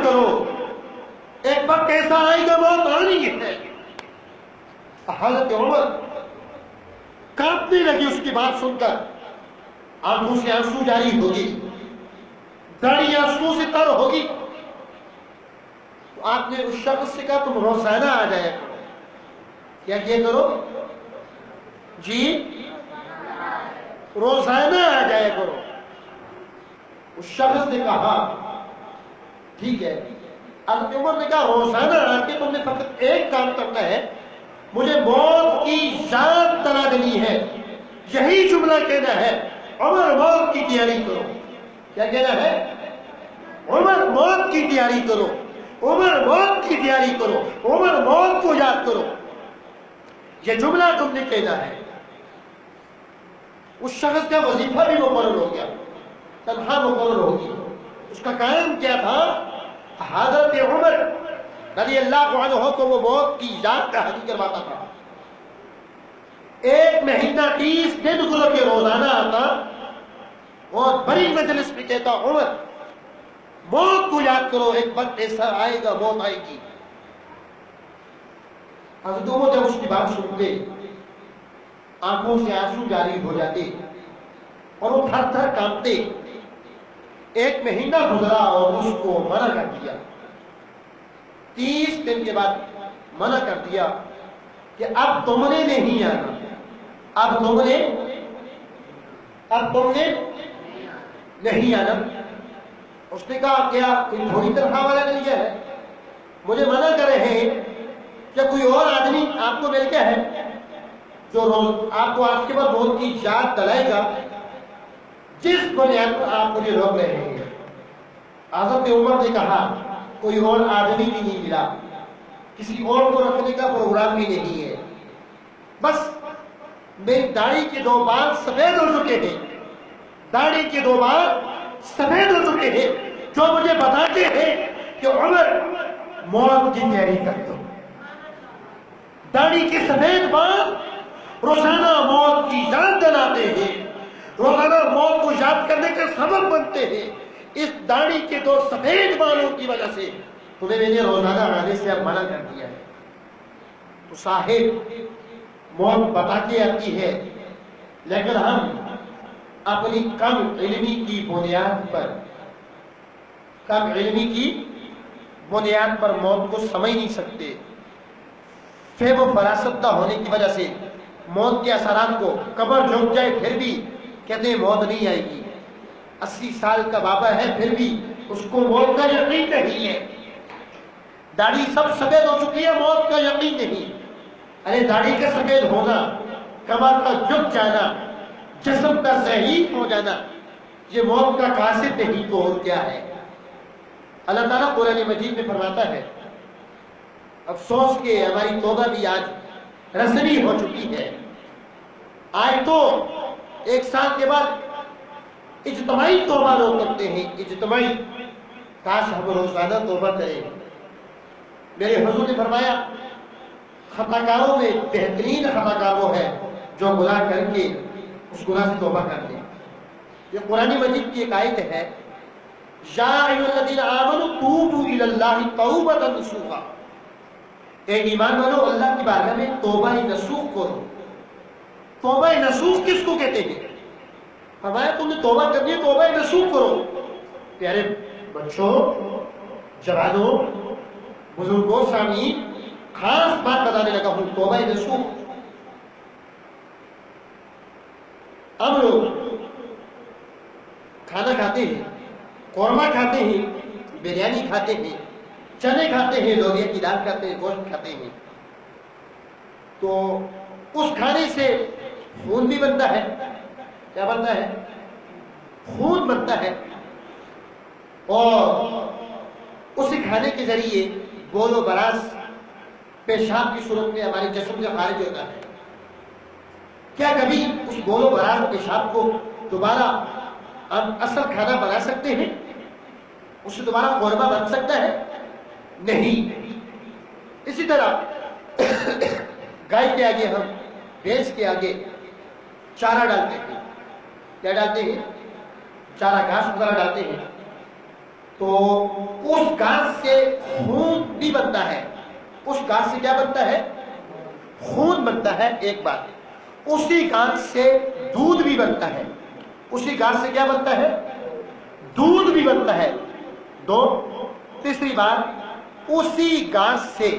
کرو، ایک وقت ایسا آئے گا موت آنی ہے۔ حضرت عمر کانپنے لگی اس کی بات سن کر، آنکھوں سے آنسو جاری ہوگی، داڑھی آنسو سے تر ہوگی۔ تو آپ نے اس شخص سے کہا تم روزانہ آ جایا کرو۔ کیا کیا کرو جی؟ روزانہ آ جایا کرو۔ اس شخص نے کہا ٹھیک ہے۔ حضرت عمر نے کہا روزانہ آ کے تم نے فقط ایک کام کرنا ہے، مجھے موت کی یاد دلا دینی ہے، یہی جملہ کہنا ہے، عمر موت کی تیاری کرو۔ کیا کہنا ہے؟ عمر موت کی تیاری کرو، عمر موت کی تیاری کرو، عمر موت کو یاد کرو، یہ جملہ تم نے کہنا ہے۔ اس شخص کا وظیفہ بھی مقرر ہو گیا، تنخواہ مقرر ہوگی۔ اس کا کام کیا تھا؟ حضرت عمر رضی اللہ عنہ کو وہ موت کی یاد دہانی کرواتا تھا۔ 1 مہینہ 30 دن گزر کے روزانہ آتا اور بڑی مجلس میں کہتا عمر موت کو یاد کرو، ایک وقت ایسا آئے گا موت آئے گی۔ حضرت عمر جب اس کی بات سنتے آنکھوں سے آنسو جاری ہو جاتے اور وہ تھر تھر کانپتے۔ 1 مہینہ گزرا اور اس کو منع کر دیا، 30 دن کے بعد منع کر دیا کہ اب تم نے نہیں آنا، اب تم نے نہیں آنا۔ اس نے کہا کیا کوئی تھوڑی تنخواہ والا نہیں ہے؟ مجھے منع کر رہے ہیں، کیا کوئی اور آدمی آپ کو مل کے ہے جو روز آپ کو آج کے بعد موت کی یاد دلائے گا، جس بنیاد پر آپ مجھے روک رہے ہیں؟ حضرت عمر نے کہا کوئی اور آدمی بھی نہیں ملا، کسی اور کو رکھنے کا پروگرام بھی نہیں ہے، بس میری داڑھی کے 2 بال سفید ہو چکے ہیں، داڑھی کے 2 بال سفید ہو چکے ہیں جو مجھے بتاتے ہیں کہ عمر موت کی تیاری کر دو۔ داڑھی کے سفید بال روزانہ موت کی یاد دلاتے ہیں، روزانہ موت کو یاد کرنے کا سبب بنتے ہیں۔ اس داڑھی کے 2 سفید بالوں کی وجہ سے تمہیں میں نے روزانہ آنے سے اب منع کر دیا ہے۔ تو صاحب موت بتا کے آتی ہے، لیکن ہم اپنی کم علمی کی بنیاد پر موت کو سمجھ نہیں سکتے۔ فہم و فراست نہ ہونے کی وجہ سے موت کے اثرات کو قبر جھک جائے پھر بھی کہتے ہیں موت نہیں آئے گی۔ 80 سال کا بابا ہے پھر بھی اس کو موت کا یقین نہیں ہے۔ داڑھی سب سفید ہو چکی ہے، موت کا یقین نہیں۔ ارے داڑھی کا سفید ہونا، کمر کا جھک جانا، جسم کا ضعیف ہو جانا، یہ موت کا قاصد نہیں تو اور کیا ہے؟ اللہ تعالیٰ قرآن مجید میں فرماتا ہے، افسوس کہ ہماری توبہ بھی آج رسمی ہو چکی ہے۔ آج تو 1 سال کے بعد اجتماعی توبہ لوگ کرتے ہیں، اجتماعی۔ کاش ہم روزانہ توبہ کریں۔ میرے حضور نے فرمایا خطا کاروں میں بہترین خطا کار وہ ہے جو گناہ کر کے اس گناہ سے توبہ کر لے۔ یہ قرآن مجید کی ایک آیت ہے، یا ایھا الذین آمنوا توبوا الی اللہ توبۃ نصوحا۔ اے ایمان والو اللہ کی بارگاہ میں توبہ نصوح کرو۔ توبہ نصوح کس کو کہتے ہیں؟ فرمایا تم نے توبہ کرنی ہے، توبہ نصوح کرو۔ پیارے بچوں، جوانوں، بزرگوں، سامعین، خاص بات بتانے لگا ہوں، توبہ نصوح۔ ہم لوگ کھانا کھاتے ہیں، قورمہ کھاتے ہیں، بریانی کھاتے ہیں، چنے کھاتے ہیں، لوبیا کی دال کھاتے ہیں، گوشت کھاتے ہیں، تو اس کھانے سے خون بھی بنتا ہے۔ کیا بنتا ہے؟ خون بنتا ہے، اور اسے کھانے کے ذریعے بول و براز پیشاب کی صورت میں ہمارے جسم سے خارج ہوتا ہے۔ کیا کبھی اس بول و براز پیشاب کو دوبارہ ہم اصل کھانا بنا سکتے ہیں؟ اس سے دوبارہ قورمہ بن سکتا ہے؟ نہیں۔ اسی طرح گائے کے آگے ہم بھینس کے آگے چارہ ڈالتے ہیں۔ کیا ڈالتے ہیں؟ چارہ، گھاس وغیرہ ڈالتے ہیں، تو اس گھاس سے خون بھی بنتا ہے. اس گھاس سے کیا بنتا ہے؟ خون بنتا ہے. ایک بات، اسی گھاس سے دودھ بھی بنتا ہے. اسی گھاس سے کیا بنتا ہے؟ دودھ بھی بنتا ہے. دو. تیسری بات، اسی گھاس سے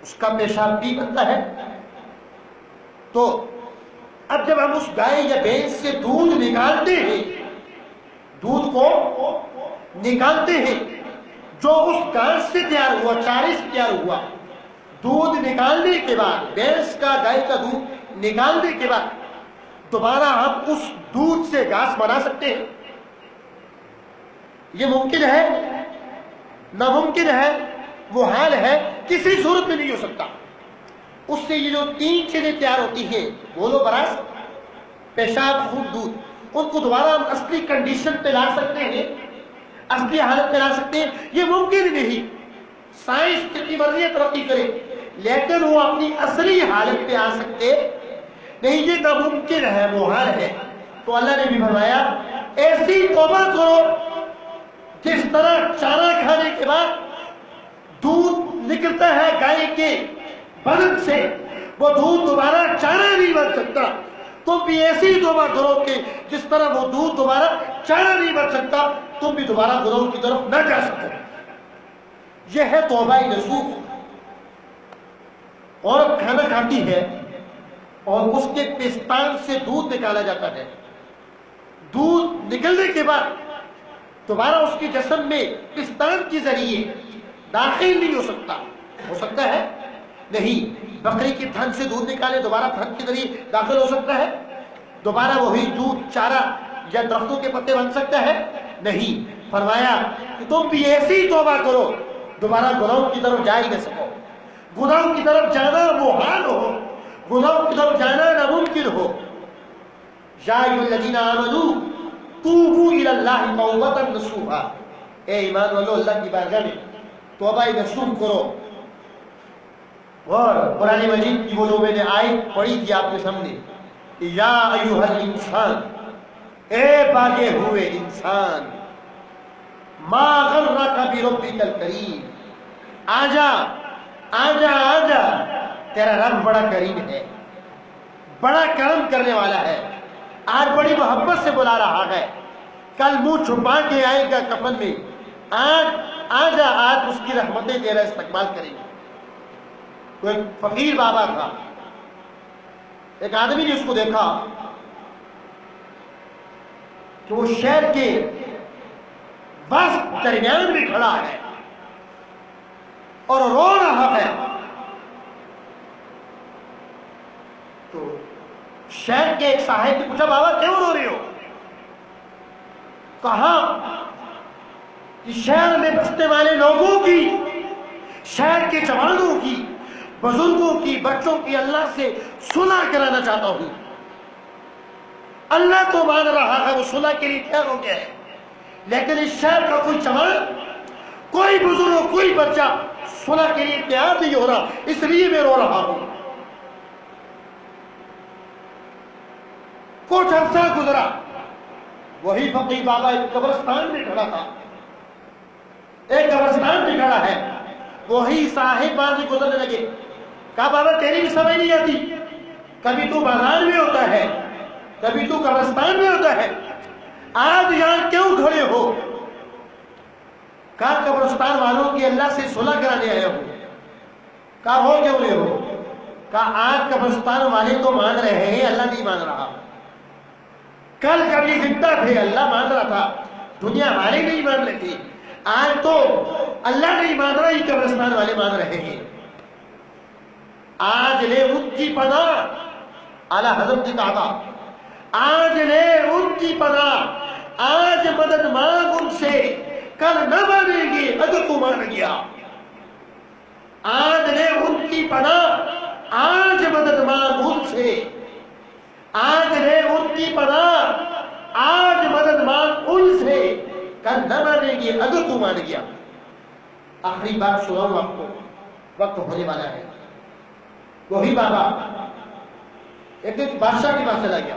اس کا پیشاب بھی بنتا ہے. تو اب جب ہم اس گائے یا بھینس سے دودھ نکالتے ہیں، دودھ کو نکالتے ہیں جو اس گھاس سے تیار ہوا، چارے سے تیار ہوا، دودھ نکالنے کے بعد، بھینس کا گائے کا دودھ نکالنے کے بعد دوبارہ ہم اس دودھ سے گھاس بنا سکتے ہیں؟ یہ ممکن ہے؟ ناممکن ہے. وہ حال ہے کسی صورت میں نہیں ہو سکتا. اس سے یہ جو تین چیزیں تیار ہوتی ہیں، بولو براس، پیشاب، خون، دودھ، ان کو دوبارہ ہم اصلی کنڈیشن پہ لا سکتے ہیں، اصلی حالت پہ لا سکتے ہیں؟ یہ ممکن نہیں. سائنس جتنی مرضی ترقی کرے لیکن وہ اپنی اصلی حالت پہ آ سکتے نہیں. یہ ناممکن ہے، محال ہے. تو اللہ نے بھی فرمایا ایسی توبہ کرو جس طرح چارہ کھانے کے بعد دودھ نکلتا ہے گائے کے بدن سے، وہ دودھ دوبارہ چارہ نہیں بن سکتا. تم بھی ایسی توبہ کرو کہ جس طرح وہ دودھ دوبارہ چارہ نہیں بن سکتا، تم بھی دوبارہ گناہوں کی طرف نہ جا سکو. یہ ہے توبہ نصوح. عورت کھانا کھاتی ہے اور اس کے پستان سے دودھ نکالا جاتا ہے. دودھ نکلنے کے بعد دوبارہ اس کے جسم میں پستان کے ذریعے داخل نہیں ہو سکتا. ہو سکتا ہے؟ نہیں. بکری کی تھن سے دودھ نکالے دوبارہ تھن کے ذریعے داخل ہو سکتا ہے؟ دوبارہ وہی دودھ چارہ یا درختوں کے پتے بن سکتا ہے؟ نہیں. فرمایا کہ تم بھی ایسی توبہ کرو دوبارہ گناہوں کی طرف جا ہی نہ سکو. گناہوں کی طرف جانا محال ہو، گناہوں کی طرف جانا ناممکن ہو. یا ایھا الذین آمنوا توبوا الی اللہ توبۃ نصوحا. اے ایمان والو، اللہ کی بارگاہ میں توبہ نصوح کرو. اور قرآن مجید کی وہ جو میں نے آیت پڑھی تھی آپ کے سامنے، یا ایھا الانسان، اے بھاگے ہوئے انسان، ما غرک بربک الکریم، آجا آجا آجا، تیرا رب بڑا کریم ہے، بڑا کرم کرنے والا ہے. آج بڑی محبت سے بلا رہا ہے، کل منہ چھپا کے آئے گا کفن میں. آج آجا، آج اس کی رحمتیں تیرا استقبال کریں گے. تو ایک فقیر بابا تھا، ایک آدمی نے اس کو دیکھا کہ وہ شہر کے بس درمیان میں کھڑا ہے اور رو رہا ہے. تو شہر کے ایک صاحب نے پوچھا، بابا کیوں رو رہے ہو؟ کہا کہ شہر میں بسنے والے لوگوں کی، شہر کے جوانوں کی، بزرگوں کی، بچوں کی اللہ سے صلح کرانا چاہتا ہوں. اللہ تو مان رہا ہے، وہ صلح کے لیے تیار ہو گیا ہے، لیکن اس شہر کا کوئی جوان، کوئی بزرگ، کوئی بچہ صلح کے لیے تیار نہیں ہو رہا، اس لیے میں رو رہا ہوں. کچھ عرصہ گزرا، وہی فقیر بابا ایک قبرستان میں کھڑا تھا، ایک قبرستان میں کھڑا ہے. وہی صاحب بازی گزرنے لگے. کہا بابا تیری بھی سمجھ نہیں آتی، کبھی تو بازار میں ہوتا ہے، کبھی تو قبرستان میں ہوتا ہے، آج یہاں کیوں کھڑے ہو؟ کہا قبرستان والوں کی اللہ سے صلح کرانے آیا ہوں. کہا ہو کیوں رہے ہو؟ کہا آج قبرستان والے تو مان رہے ہیں، اللہ نہیں مان رہا. کل کبھی زندہ تھے، اللہ مان رہا تھا، دنیا والے نہیں مان رہے تھے. آج تو اللہ نہیں مان رہا، یہ قبرستان والے مان رہے ہیں. آج لے ان کی پناہ، اعلیٰ حضرت نے کہا تھا، آج لے ان کی پناہ، آج مدد مانگ ان سے، کل نہ مانیں گے اگر تو مان گیا. آج لے ان کی پناہ، آج مدد مانگ ان سے، آج لے ان کی پناہ، آج مدد مانگ ان سے، کل نہ مانیں گے اگر تو مان گیا. آخری بات سناؤں آپ کو، وقت ہونے والا ہے. وہی بابا ایک بادشاہ کے پاس چلا گیا.